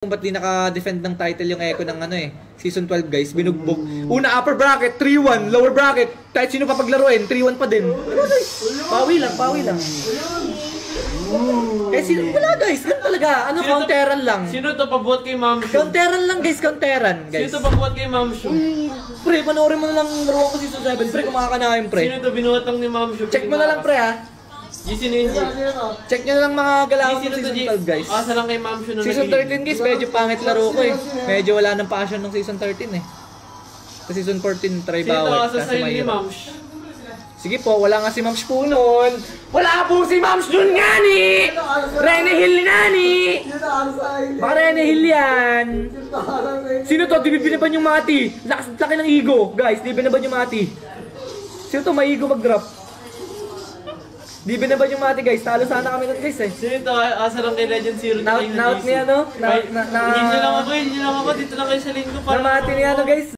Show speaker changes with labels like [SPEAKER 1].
[SPEAKER 1] kung ba't di naka-defend ng title yung Echo ng ano eh, Season 12 guys, binugbog. Una upper bracket, 3-1, lower bracket, kahit sino pa paglaruin, 3-1 pa din. Pawi lang, pawi lang. Eh sino, wala guys, ganun talaga, ano, counteran lang.
[SPEAKER 2] Sino to pabuhat kay Ma'am Shu?
[SPEAKER 1] Counteran lang guys, counteran guys.
[SPEAKER 2] Sino to pabuhat kay Ma'am Shu?
[SPEAKER 1] Pre, panoorin mo na lang laro ko Season 7, pre, kung makakanahin pre.
[SPEAKER 2] Sino to binuhat lang ni Ma'am Shu?
[SPEAKER 1] Check mo na lang pre ha.
[SPEAKER 2] GC Ninja.
[SPEAKER 1] Check nyo na lang mga galawan ng Season 12 guys.
[SPEAKER 2] Asa lang kay Ma'am Shu na
[SPEAKER 1] Season 13 guys, medyo pangit laro ko eh. Medyo wala ng passion ng Season 13 eh. Sa Season 14, try
[SPEAKER 2] Sino
[SPEAKER 1] bawat.
[SPEAKER 2] asa sa'yo ni Ma'am Shu?
[SPEAKER 1] Sige po, wala nga si Ma'am Shu nun. Wala po si Ma'am Shu nun nga ni! Rene Hill nga ni! Baka Rene Hill yan! Sino to? Di binaban yung Mati! Laki ng ego! Guys, di binaban yung Mati! Sino to? May ego mag-drop! Di binaban yung Mati guys, talo sana kami nun guys eh.
[SPEAKER 2] Sino to? Asa lang kay Legend Zero na kayo
[SPEAKER 1] Naut niya no?
[SPEAKER 2] Hindi nyo lang ako, dito lang kayo sa linggo para...
[SPEAKER 1] Namati niya no guys.